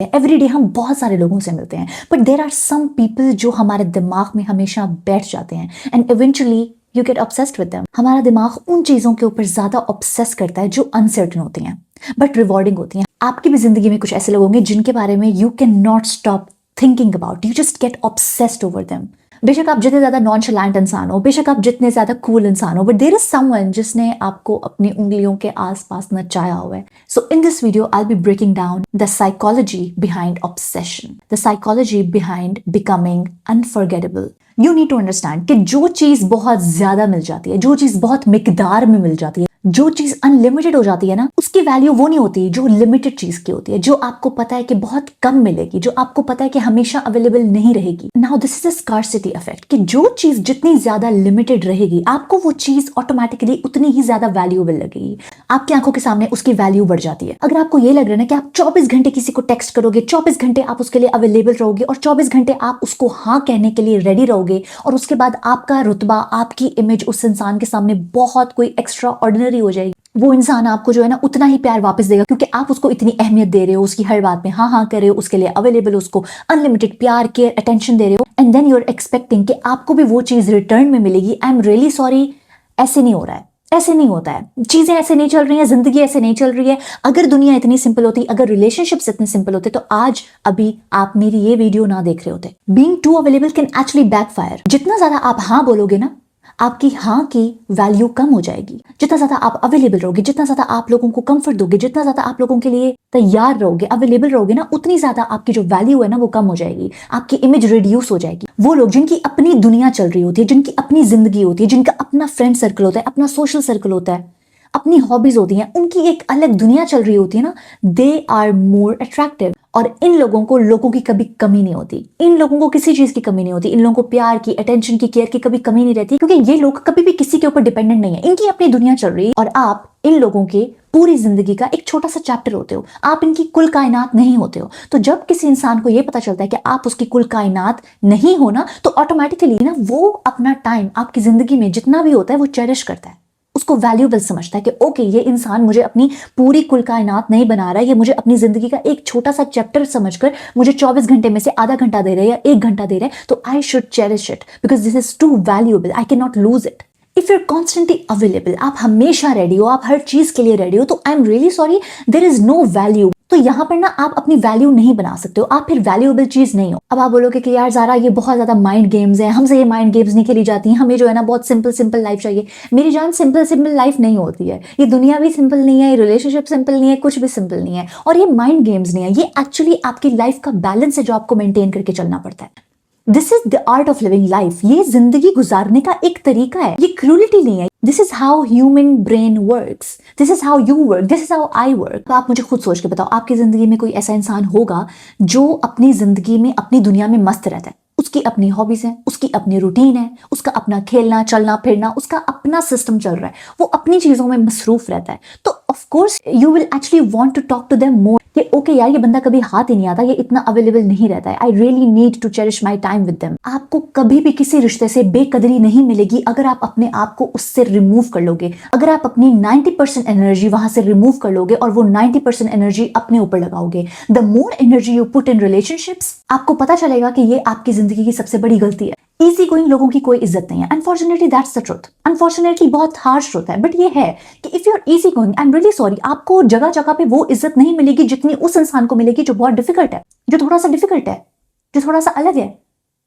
हैं, एवरीडे हम बहुत सारे लोगों से मिलते हैं, but there are some people जो हमारे दिमाग में हमेशा बैठ जाते हैं and eventually you get obsessed with them. हमारा दिमाग उन चीजों के ऊपर ज्यादा ऑब्सेस करता है जो अनसर्टन होती हैं बट रिवॉर्डिंग होती हैं। आपकी भी जिंदगी में कुछ ऐसे लोग होंगे जिनके बारे में you can not stop thinking about, you just get obsessed over them. बेशक आप जितने ज्यादा नॉनशलांट इंसान हो, बेशक आप जितने ज्यादा कूल इंसान हो, बट देयर इज समवन जिसने आपको अपनी उंगलियों के आसपास नचाया हुआ है। So in this video I will be breaking down the psychology behind obsession, the psychology behind becoming unforgettable. You need to understand कि जो चीज बहुत ज्यादा मिल जाती है, जो चीज बहुत मिकदार में मिल जाती है, जो चीज अनलिमिटेड हो जाती है ना, उसकी वैल्यू वो नहीं होती जो लिमिटेड चीज की होती है, जो आपको पता है कि बहुत कम मिलेगी, जो आपको पता है कि हमेशा अवेलेबल नहीं रहेगी। Now this is a scarcity effect कि जो चीज जितनी ज्यादा लिमिटेड रहेगी, आपको वो चीज ऑटोमेटिकली उतनी ही ज्यादा वैल्यूएबल लगेगी। आपकी आंखों के सामने उसकी वैल्यू बढ़ जाती है। अगर आपको ये लग रहा है ना कि आप 24 घंटे किसी को टेक्स्ट करोगे, 24 घंटे आप उसके लिए अवेलेबल रहोगे और 24 घंटे आप उसको हाँ कहने के लिए रेडी रहोगे और उसके बाद आपका रुतबा, आपकी इमेज उस इंसान के सामने बहुत कोई एक्स्ट्रा ऑर्डिनरी हो जाएगी, वो इंसान आपको जो है ना उतना ही प्यार वापस देगा क्योंकि आप उसको इतनी अहमियत दे रहे हो, उसकी हर बात में हाँ हाँ कर रहे हो, उसके लिए अवेलेबल हो, उसको अनलिमिटेड प्यार, केयर, अटेंशन दे रहे हो and then you are expecting कि आपको भी वो चीज रिटर्न में मिलेगी। आई एम रियली सॉरी, ऐसे नहीं हो रहा है, ऐसे नहीं होता है। चीजें ऐसे नहीं चल रही हैं, जिंदगी ऐसे नहीं चल रही है। अगर दुनिया इतनी सिंपल होती, अगर रिलेशनशिप्स इतने सिंपल होते तो आज अभी आप मेरी ये वीडियो ना देख रहे होते। Being too available can actually backfire. जितना ज्यादा आप हाँ बोलोगे ना, आपकी हाँ की वैल्यू कम हो जाएगी। जितना ज्यादा आप अवेलेबल रहोगे, जितना ज्यादा आप लोगों को कंफर्ट दोगे, जितना ज्यादा आप लोगों के लिए तैयार रहोगे, अवेलेबल रहोगे ना, उतनी ज्यादा आपकी जो वैल्यू है ना वो कम हो जाएगी, आपकी इमेज रिड्यूस हो जाएगी। वो लोग जिनकी अपनी दुनिया चल रही होती है, जिनकी अपनी जिंदगी होती है, जिनका अपना फ्रेंड सर्कल होता है, अपना सोशल सर्कल होता है, अपनी हॉबीज होती हैं, उनकी एक अलग दुनिया चल रही होती है ना, दे आर मोर अट्रैक्टिव। और इन लोगों को लोगों की कभी कमी नहीं होती, इन लोगों को किसी चीज की कमी नहीं होती, इन लोगों को प्यार की, अटेंशन की, केयर की कभी कमी नहीं रहती क्योंकि ये लोग कभी भी किसी के ऊपर डिपेंडेंट नहीं है, इनकी अपनी दुनिया चल रही है और आप इन लोगों के पूरी जिंदगी का एक छोटा सा चैप्टर होते हो, आप इनकी कुल कायनात नहीं होते हो। तो जब किसी इंसान को यह पता चलता है कि आप उसकी कुल कायनात नहीं हो ना, तो ऑटोमेटिकली ना वो अपना टाइम आपकी जिंदगी में जितना भी होता है वो चेरिश करता है, उसको वैल्यूएबल समझता है कि ओके ये इंसान मुझे अपनी पूरी कुल कायनात नहीं बना रहा है, ये मुझे अपनी जिंदगी का एक छोटा सा चैप्टर समझकर मुझे 24 घंटे में से आधा घंटा दे रहे हैं या 1 घंटा दे रहे हैं, तो I should cherish it because this is too valuable, I can not lose it. If you're constantly available, आप हमेशा रेडी हो, आप हर चीज के लिए रेडी हो, तो I am really sorry, there is no value. तो यहां पर ना आप अपनी वैल्यू नहीं बना सकते हो, आप फिर वैल्यूएबल चीज नहीं हो। अब आप बोलोगे कि यार ज़ारा ये बहुत ज्यादा माइंड गेम्स हैं, हमसे ये माइंड गेम्स नहीं खेली जाती हैं, हमें जो है ना बहुत सिंपल सिंपल लाइफ चाहिए। मेरी जान, सिंपल सिंपल लाइफ नहीं होती है, ये दुनिया भी सिंपल नहीं है, ये रिलेशनशिप सिंपल नहीं है, कुछ भी सिंपल नहीं है और ये माइंड गेम्स नहीं है, ये एक्चुअली आपकी लाइफ का बैलेंस है जो आपको मेंटेन करके चलना पड़ता है। This is the art of living life, ये जिंदगी गुजारने का एक तरीका है, ये क्रूलिटी नहीं है। This is how human brain works, this is how you work, this is how I work. तो आप मुझे खुद सोच के बताओ, आपकी जिंदगी में कोई ऐसा इंसान होगा जो अपनी जिंदगी में, अपनी दुनिया में मस्त रहता है, उसकी अपनी हॉबीज है, उसकी अपनी रूटीन है, उसका अपना खेलना चलना फिरना, उसका अपना सिस्टम चल रहा है, वो अपनी चीजों में मसरूफ रहता है, तो of course you will actually want to talk to them more कि ओके यार ये बंदा कभी हाथ ही नहीं आता, ये इतना अवेलेबल नहीं रहता है, I really need to cherish my time with them. आपको कभी भी किसी रिश्ते से बेकदरी नहीं मिलेगी अगर आप अपने आप को उससे रिमूव कर लोगे, अगर आप अपनी 90% एनर्जी वहां से रिमूव कर लोगे और वो 90% एनर्जी अपने ऊपर लगाओगे। The more energy you put in relationships, आपको पता चलेगा कि ये आपकी जिंदगी की सबसे बड़ी गलती है। इजी गोइंग लोगों की कोई इज्जत नहीं है, unfortunately that's the truth. Unfortunately बहुत हार्श ट्रुथ है, बट ये है कि if you are easy going, I am really sorry, आपको जगह जगह पे वो इज्जत नहीं मिलेगी जितनी उस इंसान को मिलेगी जो बहुत डिफिकल्ट है, जो थोड़ा सा डिफिकल्ट है, जो थोड़ा सा अलग है,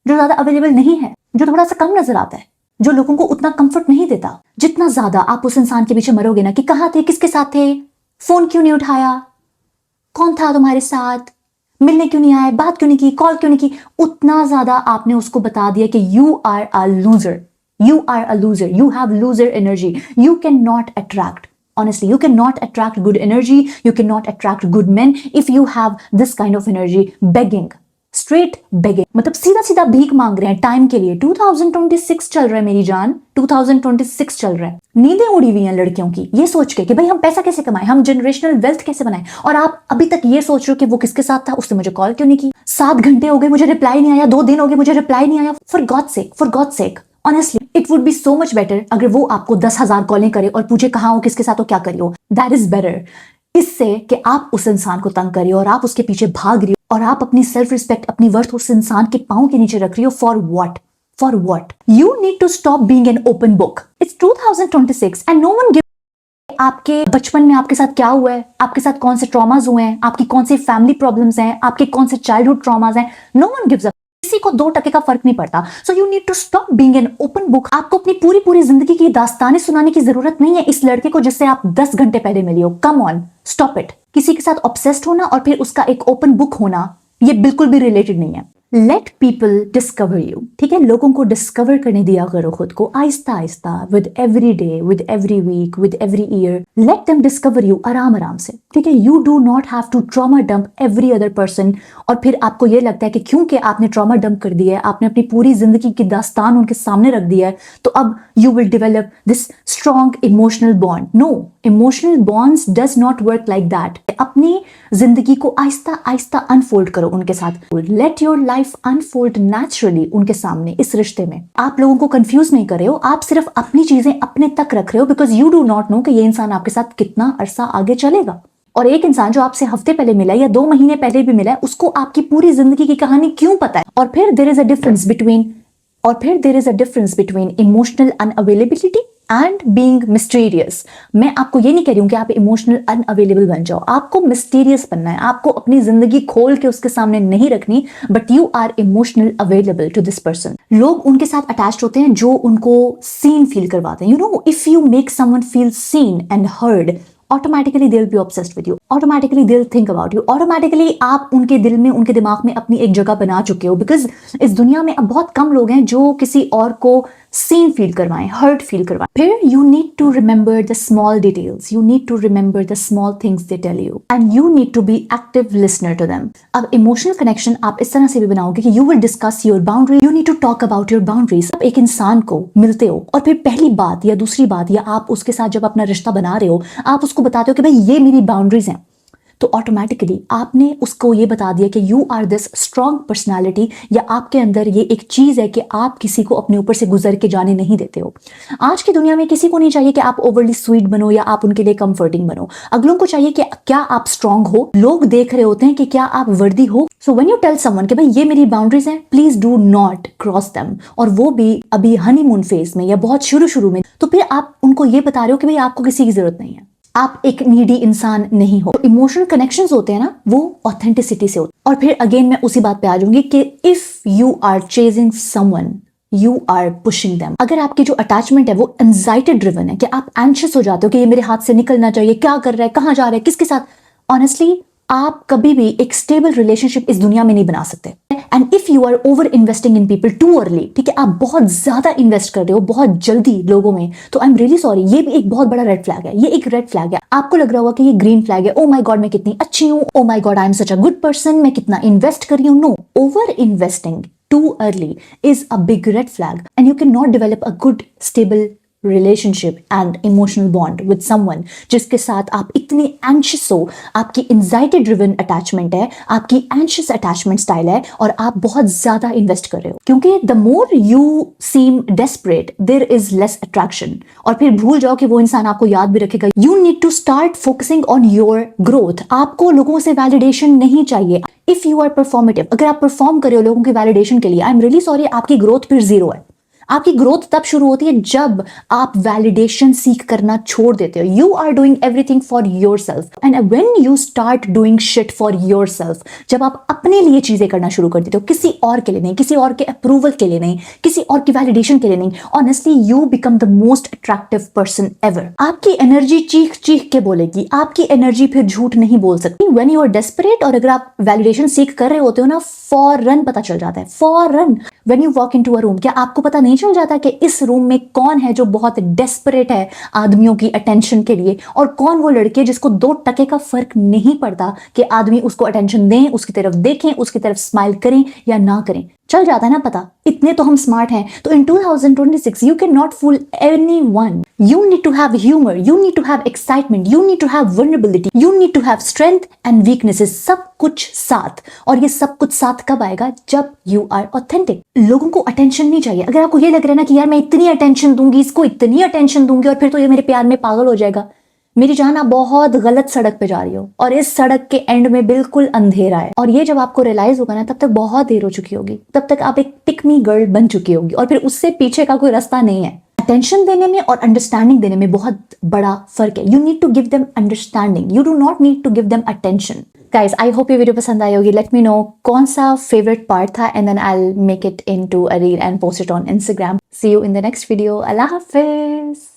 जो ज्यादा अवेलेबल नहीं है, जो थोड़ा सा कम नजर आता है, जो लोगों को उतना कंफर्ट नहीं देता। जितना ज्यादा आप उस इंसान के पीछे मरोगे ना कि कहाँ थे, किसके साथ थे, फोन क्यों नहीं उठाया, कौन था तुम्हारे साथ, मिलने क्यों नहीं आए, बात क्यों नहीं की, कॉल क्यों नहीं की, उतना ज्यादा आपने उसको बता दिया कि you are a loser, you are a loser, you have loser energy, you cannot attract, honestly you cannot attract good energy, you cannot attract good men if you have this kind of energy, begging, straight begging, मतलब सीधा सीधा भीख मांग रहे हैं time के लिए। 2026 चल रहा है मेरी जान, 2026 चल रहा है, नींदें उड़ी हुई हैं लड़कियों की ये सोच के कि भाई हम पैसा कैसे कमाएं, हम जनरेशनल वेल्थ कैसे बनाएं, और आप अभी तक ये सोच रहे हो कि वो किसके साथ था, उसने मुझे कॉल क्यों नहीं की, 7 घंटे हो गए मुझे रिप्लाई नहीं आया, 2 दिन हो गए मुझे रिप्लाई नहीं आया। For God sake honestly it would be so much better अगर वो आपको 10,000 कॉलें करे और पूछे कहाँ हो, किसके साथ हो, क्या करियो। दैट इज बेटर इससे कि आप उस इंसान को तंग करिए और आप उसके पीछे भाग रही हो और आप अपनी सेल्फ रिस्पेक्ट, अपनी वर्थ उस इंसान के पांव के नीचे रख रही हो for what? For what? You need to stop being an open book. It's 2026 and no one give. आपके बचपन में आपके साथ क्या हुआ है, आपके साथ कौन से ट्रॉमास हुए हैं, आपकी कौन सी फैमिली प्रॉब्लम्स हैं, आपके कौन से चाइल्डहुड ट्रॉमास हैं, नो वन गिव्स अ, किसी को 2% का फर्क नहीं पड़ता। So you need to stop being an open book. आपको अपनी पूरी पूरी जिंदगी की दास्तानें सुनाने की जरूरत नहीं है इस लड़के को जिससे आप 10 घंटे पहले मिली हो। Come on, stop it. किसी के साथ ऑब्सेस्ड होना और फिर उसका एक ओपन बुक होना, ये बिल्कुल भी रिलेटेड नहीं है। लेट पीपल डिस्कवर यू, ठीक है? लोगों को डिस्कवर करने दिया करो खुद को आहिस्ता आहिस्ता, with every day, with every week, with every year. Let them discover you आराम आराम से, ठीक है? You do not have to trauma dump every other person. और फिर आपको ये लगता है कि क्योंकि आपने ट्रॉमा डंप कर दिया है, आपने अपनी पूरी जिंदगी की दास्तान उनके सामने रख दिया है, तो अब you will develop this strong emotional bond. No, emotional bonds does not work like that. अपनी जिंदगी को आहिस्ता आहिस्ता अनफोल्ड करो उनके साथ। Let your life unfold naturally उनके सामने। इस रिश्ते में आप लोगों को कंफ्यूज नहीं कर रहे हो, आप सिर्फ अपनी चीजें अपने तक रख रहे हो, because you do not know कि ये इंसान आपके साथ कितना अरसा आगे चलेगा। और एक इंसान जो आपसे हफ्ते पहले मिला है या 2 महीने पहले भी मिला है, उसको आपकी पूरी जिंदगी की कहानी क्यों पता है? और फिर there is a difference between emotional unavailability and being mysterious. मैं आपको ये नहीं कह रही हूं कि आप इमोशनल अनअवेलेबल बन जाओ, आपको मिस्टीरियस बनना है, आपको अपनी जिंदगी खोल के उसके सामने नहीं रखनी, but you are emotional available to this person. लोग उनके साथ अटैच्ड होते हैं जो उनको सीन फील करवाते हैं। You know, if you make someone feel seen and heard, automatically they'll be obsessed with you, automatically they'll think about you, automatically आप उनके दिल में, उनके दिमाग में अपनी एक जगह बना चुके हो। बिकॉज इस दुनिया में अब बहुत कम लोग हैं जो किसी और को सीन फील करवाएं, हर्ट फील करवाएं। फिर you need to remember the small details, you need to remember the small things they tell you and you need to be active listener to them. अब इमोशनल कनेक्शन आप इस तरह से भी बनाओगे कि you will discuss your boundary, you need to talk about your boundaries. आप एक इंसान को मिलते हो और फिर पहली बात या दूसरी बात, या आप उसके साथ जब अपना रिश्ता बना रहे हो, आप उसको बताते हो कि भाई ये मेरी बाउंड्रीज हैं, तो ऑटोमेटिकली आपने उसको ये बता दिया कि you are this strong personality, या आपके अंदर ये एक चीज है कि आप किसी को अपने ऊपर से गुजर के जाने नहीं देते हो। आज की दुनिया में किसी को नहीं चाहिए कि आप ओवरली स्वीट बनो या आप उनके लिए कंफर्टिंग बनो। अगलों को चाहिए कि क्या आप स्ट्रांग हो। लोग देख रहे होते हैं कि क्या आप वर्दी हो। So when you tell someone कि भाई ये मेरी बाउंड्रीज हैं, please do not cross them, और वो भी अभी हनीमून फेज में या बहुत शुरू में, तो फिर आप उनको ये बता रहे हो कि भाई आपको किसी की जरूरत नहीं है, आप एक नीडी इंसान नहीं हो। इमोशनल कनेक्शंस होते हैं ना, वो ऑथेंटिसिटी से होते हैं। और फिर अगेन मैं उसी बात पे आ जाऊंगी कि if you are chasing someone, you are pushing them. अगर आपकी जो अटैचमेंट है वो एंजाइटी ड्रिवन है, कि आप एंशियस हो जाते हो कि ये मेरे हाथ से निकलना चाहिए, क्या कर रहा है, कहां जा रहा है, किसके साथ, ऑनेस्टली आप कभी भी एक स्टेबल रिलेशनशिप इस दुनिया में नहीं बना सकते। And if you are over investing in people too early, ठीक है, आप बहुत ज्यादा इन्वेस्ट कर रहे हो बहुत जल्दी लोगों में, तो आई एम रियली सॉरी, ये भी एक बहुत बड़ा रेड फ्लैग है। ये एक रेड फ्लैग है। आपको लग रहा होगा कि ये ग्रीन फ्लैग है, ओ माय गॉड मैं कितनी अच्छी हूं, oh my God I am such a good person, मैं कितना इन्वेस्ट कर रही हूं। No, over investing too early is a big red flag, and you cannot develop a good stable relationship and emotional bond with someone जिसके साथ आप इतने anxious हो, आपकी anxiety driven attachment है, आपकी anxious attachment style है, और आप बहुत ज्यादा invest कर रहे हो। क्योंकि the more you seem desperate, there is less attraction, और फिर भूल जाओ कि वो इंसान आपको याद भी रखेगा। You need to start focusing on your growth। आपको लोगों से validation नहीं चाहिए। If you are performative, अगर आप परफॉर्म कर रहे हो लोगों के वैलिडेशन के लिए, आई एम रियली सॉरी, आपकी ग्रोथ फिर जीरो है। आपकी ग्रोथ तब शुरू होती है जब आप वैलिडेशन सीख करना छोड़ देते हो। You are doing everything for your self, and when you start doing shit for your self, जब आप अपने लिए चीजें करना शुरू कर देते हो, किसी और के लिए नहीं, किसी और के अप्रूवल के लिए नहीं, किसी और की वैलिडेशन के लिए नहीं, honestly you become the most attractive person ever. आपकी एनर्जी चीख चीख के बोलेगी, आपकी एनर्जी फिर झूठ नहीं बोल सकती। व्हेन यू आर डेस्परेट, और अगर आप वैलिडेशन सीख कर रहे होते हो ना, फौरन पता चल जाता है, फौरन। When you walk into a room, क्या आपको पता नहीं चल जाता कि इस रूम में कौन है जो बहुत डेस्परेट है आदमियों की अटेंशन के लिए, और कौन वो लड़के जिसको 2% का फर्क नहीं पड़ता कि आदमी उसको अटेंशन दें, उसकी तरफ देखें, उसकी तरफ स्माइल करें या ना करें। चल जाता है ना पता, इतने तो हम स्मार्ट हैं। तो in 2026 you can not fool anyone. You need to have humour, you need to have excitement, you need to have vulnerability, you need to have strength and weaknesses, सब कुछ साथ। और ये सब कुछ साथ कब आएगा? जब यू आर ऑथेंटिक। लोगों को अटेंशन नहीं चाहिए। अगर आपको ये लग रहा है ना कि यार मैं इतनी अटेंशन दूंगी, इसको इतनी अटेंशन दूंगी और फिर तो ये मेरे प्यार में पागल हो जाएगा, मेरी जान, आप बहुत गलत सड़क पे जा रही हो और इस सड़क के एंड में बिल्कुल अंधेरा है, और ये जब आपको रियलाइज होगा ना, तब तक बहुत देर हो चुकी होगी, तब तक आप एक पिक मी गर्ल बन चुकी होगी और फिर उससे पीछे का कोई रास्ता नहीं है। अटेंशन देने में और अंडरस्टैंडिंग देने में बहुत बड़ा फर्क है। You need to give them understanding, you do not need to give them attention. Guys, I hope ये वीडियो पसंद आई होगी। लेट मी नो कौन सा फेवरेट पार्ट था, and then I will make it into a reel and post it on Instagram. See you in the next video. Allah Hafiz.